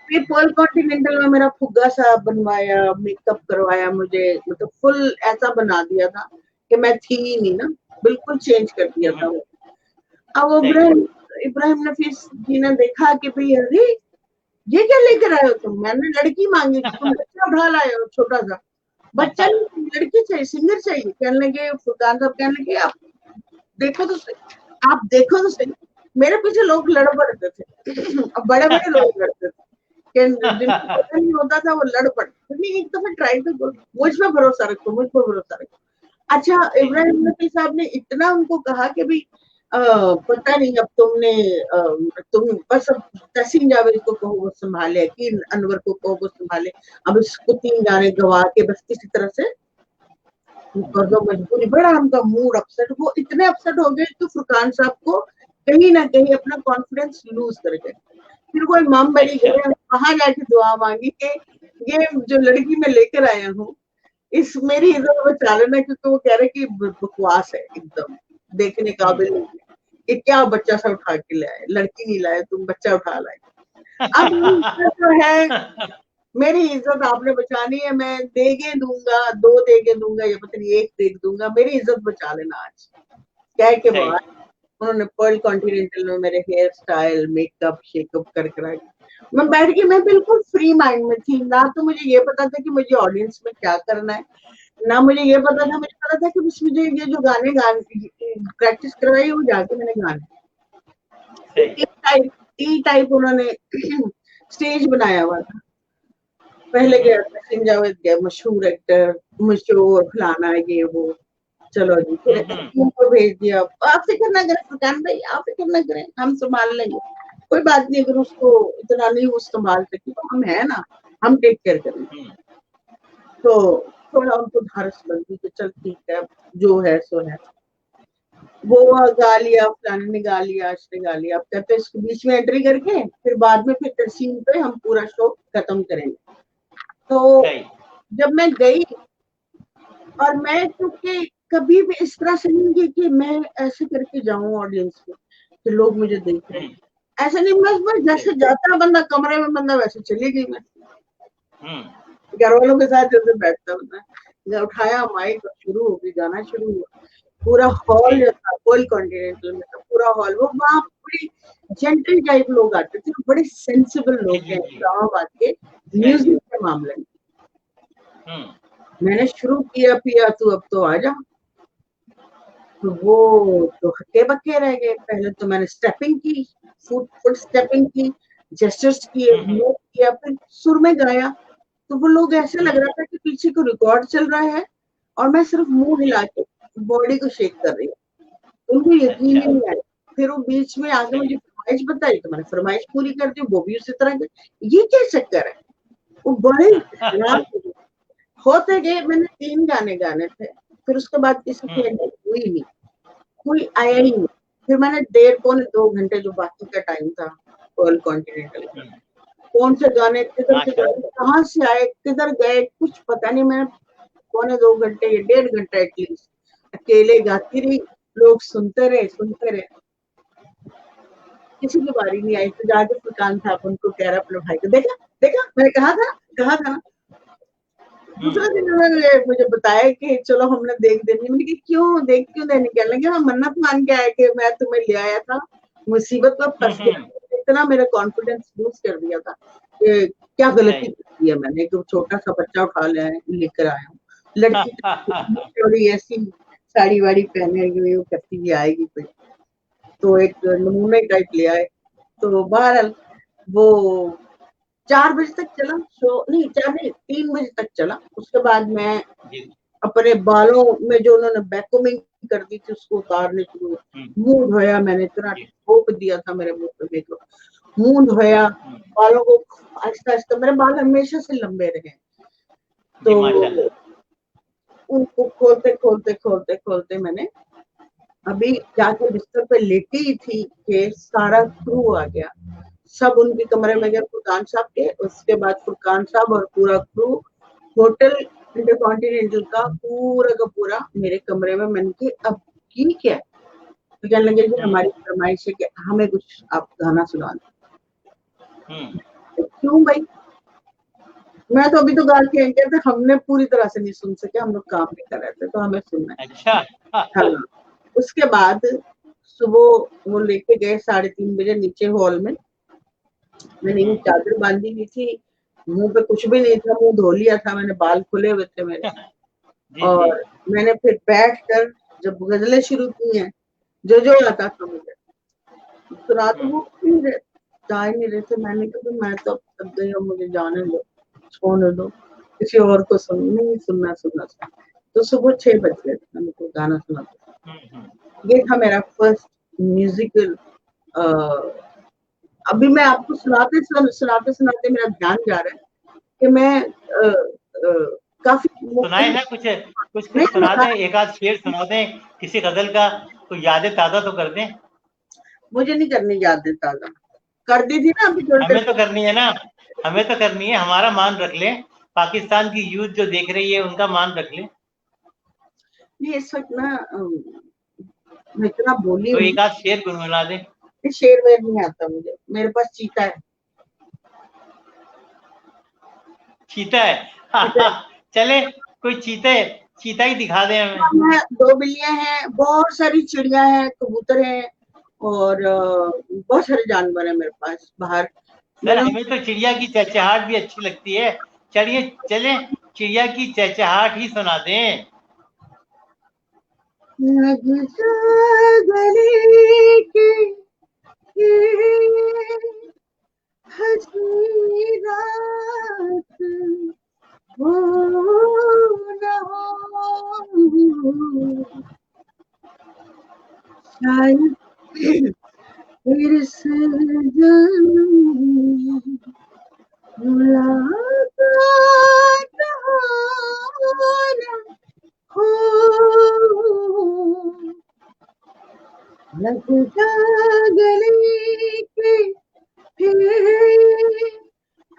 फिर वर्ल्ड कॉन्टिनेंटल में मेरा फुग्गा सा बनवाया, मेकअप करवाया मुझे, मतलब फुल ऐसा बना दिया था कि मैं थी ही नहीं ना, बिल्कुल चेंज कर दिया था वो। अब इब्राहिम नफीस जी ने देखा कि भाई अरे ये क्या लेकर आए हो तुम, मैंने लड़की मांगी थी, तुम बच्चा उठा लाए हो छोटा सा। बच्चा नहीं, लड़की चाहिए, सिंगर चाहिए। कहने लगे फुरकान साहब, कहने लगे आप देखो तो सही, आप देखो तो सही। मेरे पीछे लोग लड़ पड़ते थे अब बड़े बड़े लोग लड़ते थे कि जिनको पता नहीं होता था वो लड़ पड़ते थे। एक दफा ट्राई तो करो, मुझ पे भरोसा रखो, मुझ पे भरोसा रखो। अच्छा इब्राहिम नफी साहब ने इतना उनको कहा कि भाई पता नहीं अब तुम बस अब तहसीन जावेद को कहो वो संभाले, अकील अनवर को कहो वो संभाले, अब इसको 3 गाने गवा के बस किसी तरह से कर दो मजबूरी। बड़ा उनका मूड अपसेट, वो इतने अपसेट हो गए कि फुरकान साहब को कहीं ना कहीं अपना कॉन्फिडेंस लूज कर गए। फिर वो इमाम बड़ी गए, वहां जाके दुआ मांगी कि ये जो लड़की मैं लेकर आया हूँ इस मेरी इज्जत बचा लेना, क्योंकि वो कह रहे कि बकवास है एकदम, देखने काबिल नहीं है, कि क्या बच्चा सा उठा के ले आए, लड़की नहीं लाए तुम, बच्चा उठा लाए। अब मेरी इज्जत जो है, मेरी इज्जत आपने बचानी है, मैं देगे दूंगा, 2 देगे दूंगा, या पता नहीं 1 देग दूंगा, मेरी इज्जत बचा लेना आज। कह के बाद उन्होंने पर्ल कॉन्टिनेंटल में मेरे हेयर स्टाइल मेकअप शेकअप कर करा के मैं बैठ गई। मैं बिल्कुल फ्री माइंड में थी, ना तो मुझे ये पता था कि मुझे ऑडियंस में क्या करना है, ना मुझे ये पता था, मुझे पता था कि बस मुझे ये जो गाने प्रैक्टिस करवाई वो जाके मैंने गाने। टी टाइप उन्होंने स्टेज बनाया हुआ था। पहले गया तहसीन जावेद गया, मशहूर एक्टर, मशहूर फलाना ये वो, चलो जी फिर को भेज दिया, आप फिक्र ना करें फुरकान भाई, आप फिक्र ना करें, हम संभाल लेंगे, कोई बात नहीं, अगर उसको इतना नहीं वो संभाल सकी तो हम है ना, हम टेक केयर करेंगे। तो थोड़ा उनको धारस लग गई कि चल ठीक है जो है सो है। वो गा लिया, फलाने ने गा लिया, आज ने गा लिया। अब कहते इसको बीच में एंट्री करके फिर बाद में फिर तरसीम पे हम पूरा शो खत्म करेंगे। तो जब मैं गई, और मैं क्योंकि कभी भी इस तरह से नहीं की कि मैं ऐसे करके जाऊं ऑडियंस में कि लोग मुझे देख रहे हैं, ऐसा नहीं। मैं जैसे जाता बंदा कमरे में बंदा वैसे चली गई। मैं घर वालों के साथ जैसे बैठता बंदा, उठाया माइक और शुरू हो गई, गाना शुरू हुआ। पूरा हॉल जो था वर्ल्ड कॉन्टिनेंटल में था, पूरा हॉल, वो वहाँ बड़ी जेंटल टाइप लोग आते थे, बड़े सेंसिबल लोग हैं इस्लामाबाद के म्यूजिक के मामले में। मैंने शुरू किया पिया तू अब तो आ जा, तो वो तो हक्के बक्के रह गए। पहले तो मैंने स्टेपिंग की, फुट स्टेपिंग की, जेस्चर्स किए, मूव किया, फिर सुर में गाया, तो वो लोग ऐसे लग रहा था कि पीछे को रिकॉर्ड चल रहा है और मैं सिर्फ मुंह हिला के बॉडी को शेक कर रही हूँ, उनको यकीन ही नहीं आया। फिर वो बीच में आगे मुझे फरमाइश बताई तो मैंने फरमाइश पूरी कर दी, वो भी उसी तरह के। ये क्या चक्कर है, वो बड़े होते गए। मैंने 3 गाने गाने थे, फिर उसके बाद किसी की एंट्री हुई नहीं, कोई आया ही नहीं। फिर मैंने 1.5-2 घंटे जो बाकी का टाइम था वर्ल्ड कॉन्टिनेंटल का, कौन से गाने किधर से गाने कहाँ से आए किधर गए कुछ पता नहीं। मैं 1.25 घंटे या 1.5 घंटा एटलीस्ट अकेले गाती रही, लोग सुनते रहे, किसी की बारी नहीं आई। तो जाके फुरकान साहब उनको कह रहा अपने भाई को, देखा देखा मैंने कहा था ना। दूसरे दिन उन्होंने मुझे बताया कि चलो हमने देख देनी। मैंने कहा क्यों देख क्यों देने? कहने लगे मैं मन्नत मान के आया कि मैं तुम्हें ले आया था, मुसीबत में फंस गया। इतना मेरा कॉन्फिडेंस लूज कर दिया था कि क्या गलती की है मैंने, कि छोटा सा बच्चा उठा लेकर आया हूँ। लड़की थोड़ी ऐसी साड़ी वाड़ी पहने हुई वो करती हुई आएगी कोई, तो एक नमूने टाइप ले आए। तो बहरहाल वो 4 बजे तक चला शो, नहीं 4 नहीं 3 बजे तक चला। उसके बाद मैं अपने बालों में जो उन्होंने बैकोमिंग कर दी थी उसको उतारने शुरू, मुंह धोया मैंने, इतना ठोक दिया था मेरे मुंह पे मेकअप, मुंह धोया, बालों को आहिस्ता आहिस्ता, मेरे बाल हमेशा से लंबे रहे, तो उनको खोलते खोलते खोलते खोलते मैंने अभी जाके बिस्तर पे लेटी ही थी कि सारा क्रू आ गया। सब उनके कमरे में गए फुरकान साहब के, उसके बाद फुरकान साहब और पूरा क्रू होटल इंटरकॉन्टिनेंटल का पूरा का पूरा मेरे कमरे में। मैंने कहा अब की क्या? तो कहने लगे कि हमारी फरमाइश है कि हमें कुछ आप गाना सुना दो। क्यों भाई? मैं तो अभी तो गा के आई थे, हमने पूरी तरह से नहीं सुन सके, हम लोग काम नहीं कर रहे थे, तो हमें सुनना है। अच्छा। हाँ, उसके बाद सुबह वो लेके गए 3:30 बजे नीचे हॉल में। मैंने ये चादर बांधी हुई थी, मुंह पे कुछ भी नहीं था, मुंह धो लिया था मैंने, बाल खुले हुए थे मेरे। और मैंने फिर बैठ कर जब गजलें शुरू की हैं, जो आता था मुझे सुना, तो वो जा ही नहीं रहे थे। मैंने कहा मैं तो अब गई हूँ, मुझे जाने दो, छोड़ने दो, किसी और को सुनना। तो सुबह 6 बज गए मैंने को गाना सुना। ये था मेरा फर्स्ट म्यूजिकल। अभी मैं आपको सुनाते सुनाते मेरा ध्यान जा रहा है कि मैं काफी सुनाए ना, कुछ सुना दें, एक आध शेर सुना दें किसी गजल का, तो यादें ताजा तो कर दें। मुझे नहीं करनी यादें ताजा, कर दी थी ना अभी थोड़ी देर। हमें तो करनी है ना, हमें तो करनी है, हमारा मान रख ले, पाकिस्तान की यूथ जो देख रही है उनका मान रख ले। नहीं इस वक्त ना मैं इतना बोली तो हूँ, एक आध शेर गुनगुना दे। शेर वेर नहीं आता मुझे, मेरे पास चीता है। चीता है? चले कोई चीता ही दिखा दे हमें। 2 बिल्लियां हैं, बहुत सारी चिड़िया हैं, कबूतर हैं, और बहुत सारे जानवर हैं मेरे पास बाहर। सर हमें तो चिड़िया की चहचहाहट भी अच्छी लगती है, चलिए चले चिड़िया की चहचहाहट ही सुना दें। गले के हंसी रात हो न हो, शायद फिर से जन्म मुलाकात हो, लग जा गले के फिर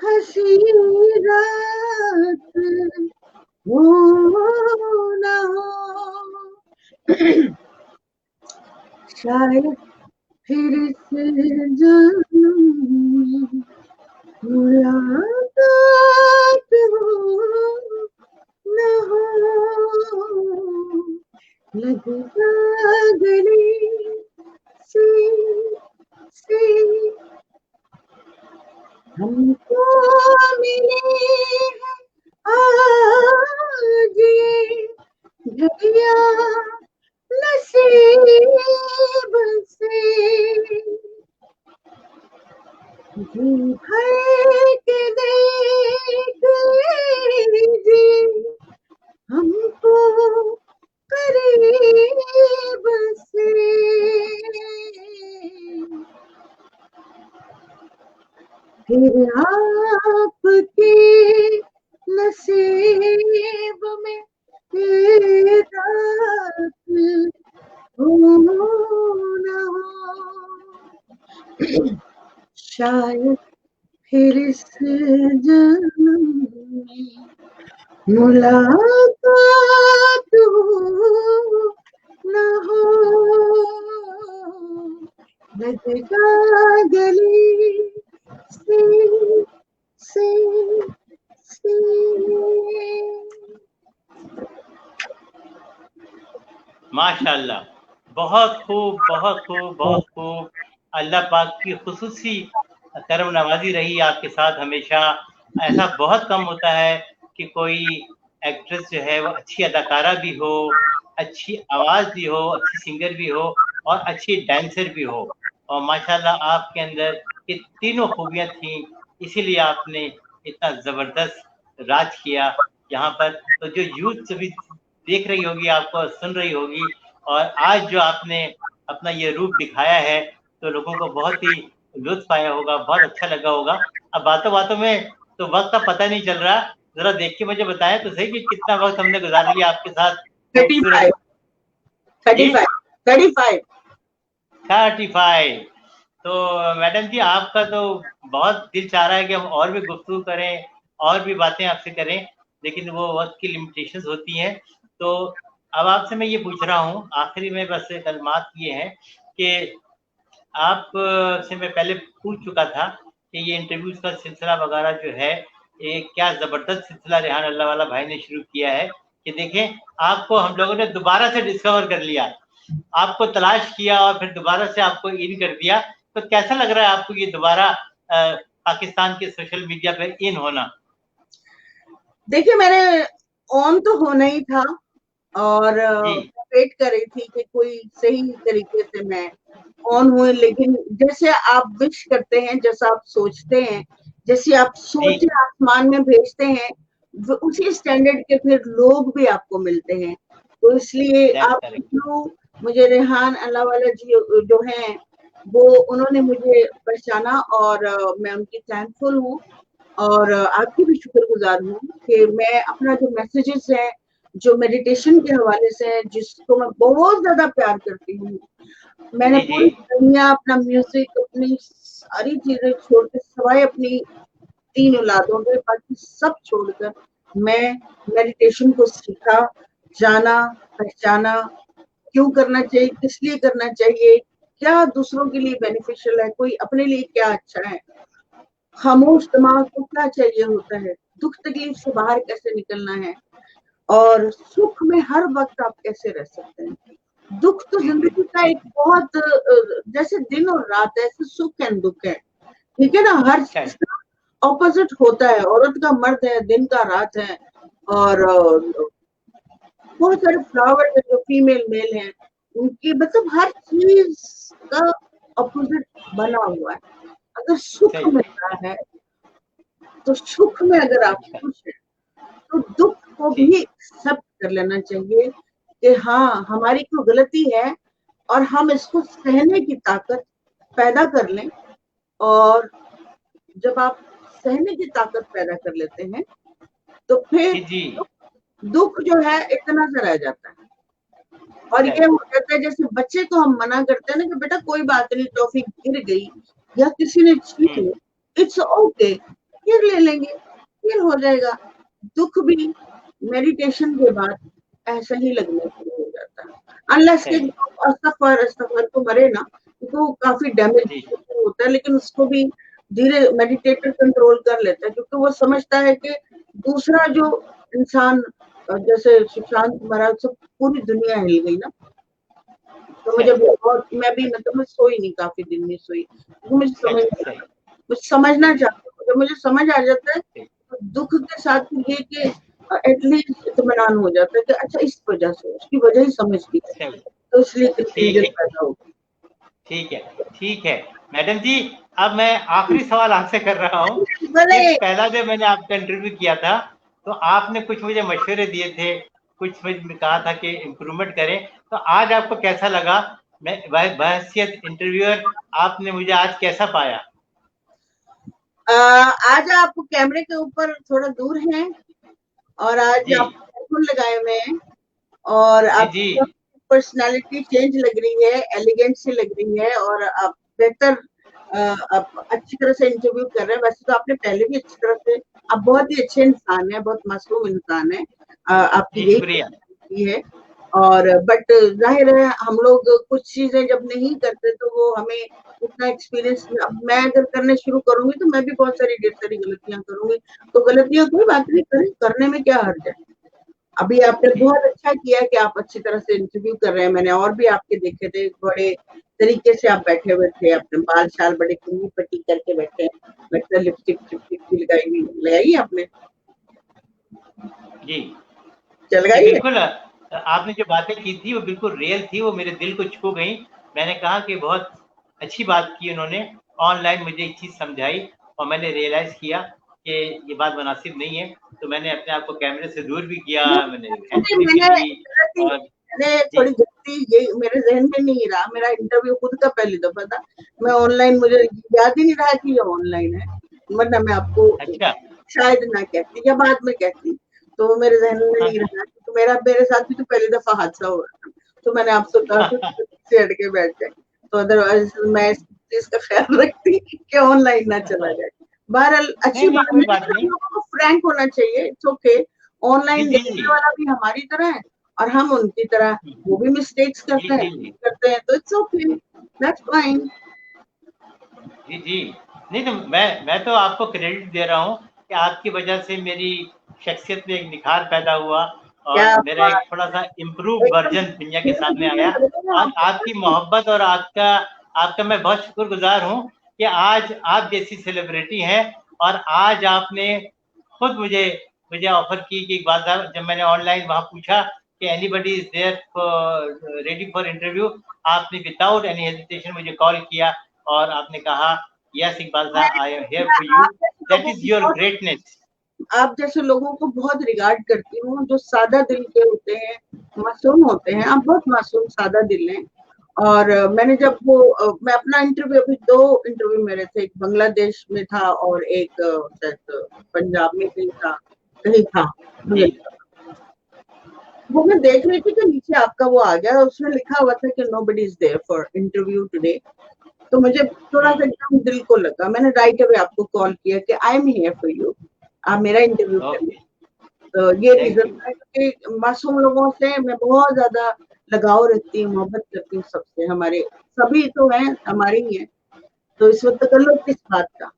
हंसी रात हो न हो, शायद फिर से जन्म मुलाकात हो न हो, लग जा गले से हमको मिले हैं आज ये घड़िया नसीब से, जी भर के देख लीजिए हमको करीब से, फिर आपके नसीब में ये रात हो न हो, शायद फिर इस जन्म में मुलाकात हो न हो, लग जा गले से माशाल्लाह, बहुत खूब, बहुत खूब, बहुत खूब। अल्लाह पाक की खुसूसी करम नवाज़ी रही आपके साथ हमेशा। ऐसा बहुत कम होता है कि कोई एक्ट्रेस जो है वो अच्छी अदाकारा भी हो, अच्छी आवाज़ भी हो, अच्छी सिंगर भी हो और अच्छी डांसर भी हो। और माशाल्लाह आपके अंदर ये तीनों खूबियाँ थीं, इसीलिए आपने इतना ज़बरदस्त राज किया यहाँ पर। तो जो यूथ सभी देख रही होगी आपको, सुन रही होगी, और आज जो आपने अपना ये रूप दिखाया है, तो लोगों को बहुत ही लुत्फ़ आया होगा, बहुत अच्छा लगा होगा। अब बातों-बातों में तो वक़्त का पता नहीं चल रहा, ज़रा देख के मुझे बताएँ तो सही कि कितना वक़्त हमने गुज़ार लिया आपके साथ खूबसूरत 35 जी? 35 35 35। तो मैडम जी आपका तो बहुत दिल चाह रहा है कि हम और भी गुफ्तगू करें, और भी बातें आपसे करें, लेकिन वो वक़्त की लिमिटेशंस होती हैं। तो अब आपसे मैं ये पूछ रहा हूँ, आखिरी में बस कलमात ये हैं कि आप से मैं पहले पूछ चुका था कि ये इंटरव्यूज़ का सिलसिला वगैरह जो है, ये क्या ज़बरदस्त सिलसिला रेहान अल्लाह वाला भाई ने शुरू किया है कि देखें, आपको हम लोगों ने दोबारा से डिस्कवर कर लिया। आपको तलाश किया और फिर दोबारा से आपको इन कर दिया। तो कैसा लग रहा है आपको ये दोबारा पाकिस्तान के सोशल मीडिया पे इन होना? देखिए, मैंने ऑन तो होना ही था और जी, वेट कर रही थी कि कोई सही तरीके से मैं ऑन हुए, लेकिन जैसे आप विश करते हैं, जैसा आप सोचते हैं, जैसे आप जी, सोचे आसमान में भेजते हैं, उसी स्टैंडर्ड के फिर लोग भी आपको मिलते हैं। तो इसलिए दैट्स आप करेक्ट। मुझे रेहान अल्लाह वाला जी जो हैं, वो उन्होंने मुझे पहचाना और मैं उनकी थैंकफुल हूँ और आपकी भी शुक्रगुजार हूँ कि मैं अपना जो मैसेजेस हैं, जो मेडिटेशन के हवाले से है, जिसको मैं बहुत ज्यादा प्यार करती हूँ, मैंने जी, जी। पूरी दुनिया, अपना म्यूजिक, अपनी सारी चीजें छोड़ के, सिवाय अपनी 3 औलादों के, बाकी सब छोड़कर मैं मेडिटेशन को सीखा, जाना, पहचाना, क्यों करना चाहिए, किस लिए करना चाहिए, क्या दूसरों के लिए बेनिफिशियल है, कोई अपने लिए क्या अच्छा है, खामोश दिमाग को क्या चाहिए होता है, दुख तकलीफ से बाहर कैसे निकलना है और सुख में हर वक्त आप कैसे रह सकते हैं। दुख तो जिंदगी का एक बहुत जैसे दिन और रात है, ऐसे सुख एंड दुख है, ठीक है ना। हर चीज का ऑपोजिट होता है, औरत का मर्द है, दिन का रात है और बहुत सारे फ्लावर्स है जो फीमेल मेल हैं, उनकी मतलब हर चीज का ऑपोजिट बना हुआ है। अगर सुख सही, मिल रहा है, तो सुख में अगर आप अच्छा, खुश हैं, तो दुख को जी, भी एक्सेप्ट कर लेना चाहिए कि हाँ, हमारी कोई गलती है और हम इसको सहने की ताकत पैदा कर लें। और जब आप सहने की ताकत पैदा कर लेते हैं, तो फिर जी, जी, दुख जो है इतना सा रह जाता है और ये राइट, हो जाता है जैसे बच्चे को हम मना करते हैं ना कि बेटा कोई बात नहीं, टॉफी गिर गई या किसी ने छीन हुँ, ली, इट्स ओके, फिर ले लेंगे, फिर हो जाएगा। दुख भी मेडिटेशन के बाद ऐसा ही लगना शुरू हो जाता है, अनलेस के सही, अस्तगफार अस्तगफार तो मरे ना, तो काफी डैमेज जी, होता है, लेकिन उसको भी धीरे मेडिटेटर कंट्रोल कर लेता है, क्योंकि वो समझता है कि दूसरा जो इंसान जैसे सुशांत महाराज से पूरी दुनिया हिल गई ना, तो मुझे सही, बहुत, मैं भी मतलब मैं सोई नहीं, काफी दिन नहीं सोई, क्योंकि मुझे समझ सही, नहीं सही, आता, कुछ समझना जी, चाहती हूँ, जब मुझे समझ आ जाता है जी, तो दुख के साथ ये कि एटलीस्ट इत्मीनान हो जाता है कि अच्छा इस वजह से, उसकी वजह ही समझ ली है, सही, तो इसलिए ठीक कंफ्यूजन है, पैदा हो। ठीक है, ठीक है। मैडम जी, अब मैं आखिरी सवाल आपसे कर रहा हूँ कि भले पहला जब मैंने आपका इंटरव्यू किया था, तो आपने कुछ मुझे मशवरे दिए थे, कुछ मुझे कहा था कि इम्प्रूवमेंट करें, तो आज आपको कैसा लगा? मैं बहैसियत इंटरव्यूअर आपने मुझे आज कैसा पाया? आज आप कैमरे के ऊपर थोड़ा दूर हैं और आज जी, आप हेडफोन लगाए हुए हैं और जी, जी, आपकी पर्सनालिटी चेंज लग रही है, एलिगेंट सी लग रही है और आप बेहतर आप अच्छी तरह से इंटरव्यू कर रहे हैं। वैसे तो आपने पहले भी अच्छी तरह से, आप बहुत ही अच्छे इंसान हैं, बहुत मासूम इंसान हैं, आपकी जी, यही शुक्रिया। पहचान है। और बट जाहिर है हम लोग कुछ चीजें जब नहीं करते तो वो हमें उतना एक्सपीरियंस, अब मैं अगर करने शुरू करूंगी तो मैं भी बहुत सारी ढेर सारी गलतियां करूंगी, तो गलतियां कोई बात नहीं, करें, करने में क्या हर्ज है। अभी आपने बहुत अच्छा किया कि आप अच्छी तरह से इंटरव्यू कर रहे हैं। मैंने और भी आपके देखे थे, बड़े तरीके से आप बैठे हुए थे, अपने बाल शाल बड़े कुंगी पट्टी करके बैठे हैं, लगता है लिपस्टिक चिपस्टिक भी लगाई आपने, जी चल जी गई है। बिल्कुल। आपने जो बातें की थी वो बिल्कुल रियल थी, वो मेरे दिल को छू गई। मैंने कहा कि बहुत अच्छी बात की उन्होंने, ऑनलाइन मुझे एक चीज़ समझाई और मैंने रियलाइज़ किया कि ये बात मुनासिब नहीं है, तो मैंने अपने आप को कैमरे से दूर भी किया, मैंने हैंड फ्री भी ली और मैंने जी, थोड़ी गलती, ये मेरे जहन में नहीं रहा, मेरा इंटरव्यू खुद का पहली दफा था, मैं ऑनलाइन, मुझे याद ही नहीं रहा कि ये ऑनलाइन है, वरना मैं आपको अच्छा, शायद ना कहती या बाद में कहती, तो मेरे जहन में हाँ, नहीं रहा। तो मेरे साथ भी तो पहली दफा हादसा हो रहा था, तो मैंने आपसे कहा से हट के बैठ जाए, तो अदरवाइज मैं इस चीज का ख्याल रखती कि ऑनलाइन ना चला जाए। बहरहाल अच्छी नहीं, नहीं, बात कोई है, बात सब नहीं। लोगों को फ्रैंक होना चाहिए, इट्स ओके। जी, ऑनलाइन जी, देखने जी, वाला भी हमारी तरह है और हम उनकी तरह, वो भी मिस्टेक्स जी, जी, करते हैं, तो इट्स ओके, दैट्स फाइन। जी, जी। नहीं तो मैं तो आपको क्रेडिट दे रहा हूँ कि आपकी वजह से मेरी शख्सियत में एक निखार पैदा हुआ क्या और मेरा बात, एक थोड़ा-सा इम्प्रूव एकदम वर्ज़न दुनिया के धीरे सामने धीरे आया। लग रहे हैं आज आप। आपकी मोहब्बत और आपका आपका मैं बहुत शुक्रगुज़ार हूँ कि आज आप जैसी सेलिब्रिटी हैं और आज आपने खुद मुझे मुझे ऑफ़र की कि इकबाल साहब, जब मैंने ऑनलाइन वहाँ पूछा कि anybody is there for ready for interview, आपने विदाउट एनी हेजिटेशन मुझे कॉल किया और आपने कहा, "yes Iqbal sahab, I am here for you, that is your greatness." आप जैसे लोगों को बहुत रिगार्ड करती हूँ, जो सादा दिल के होते हैं, मासूम होते हैं, आप बहुत मासूम सादा दिल हैं। और मैंने जब वो मैं अपना इंटरव्यू, अभी 2 इंटरव्यू मेरे थे, एक बांग्लादेश में था और एक शायद पंजाब में कहीं था, मुझे जी, नहीं पता। वो मैं देख रही थी कि नीचे आपका वो आ गया, उसमें लिखा हुआ था कि nobody is there for interview today. तो मुझे थोड़ा सा हुँ, एकदम दिल को लगा, मैंने राइट अवे आपको कॉल किया कि आई एम हियर फॉर यू, आप मेरा इंटरव्यू करिए। ओके, तो ये थैंक रीजन यू। था कि मासूम लोगों से मैं बहुत ज्यादा लगाव रखती हूँ, मोहब्बत करती हूँ सबसे, हमारे सभी तो हैं, हमारे ही हैं, तो इस वक्त तकल्लुफ किस बात का,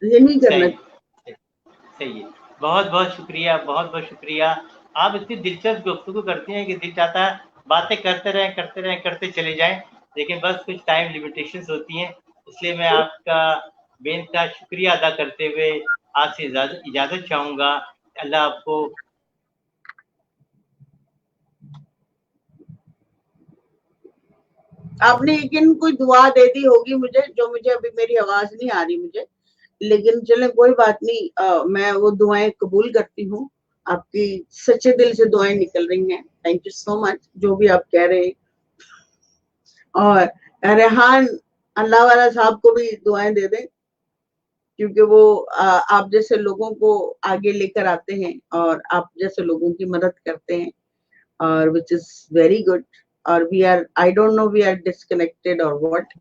ये नहीं करना सही, चाहिए। सही है। बहुत-बहुत शुक्रिया, बहुत-बहुत शुक्रिया। आप इतनी दिलचस्प गुफ्तगू करती हैं कि दिल चाहता है बातें करते रहें, करते रहें, करते चले जाएँ, लेकिन बस कुछ टाइम लिमिटेशंस होती हैं। इसलिए मैं आपका बेइंतहा शुक्रिया अदा करते हुए आपसे इजाज़त इजाज़त चाहूँगा। अल्लाह आपको आपने यकीन कोई दुआ दे दी होगी मुझे, जो मुझे अभी मेरी आवाज नहीं आ रही मुझे, लेकिन चले कोई बात नहीं, मैं वो दुआएं कबूल करती हूँ। आपकी सच्चे दिल से दुआएं निकल रही हैं, थैंक यू सो मच, जो भी आप कह रहे हैं। और रेहान अल्लाह वाला साहब को भी दुआएं दे दें, क्योंकि वो आप जैसे लोगों को आगे लेकर आते हैं और आप जैसे लोगों की मदद करते हैं, और विच इज वेरी गुड। और we are, I don't know we are disconnected और व्हाट,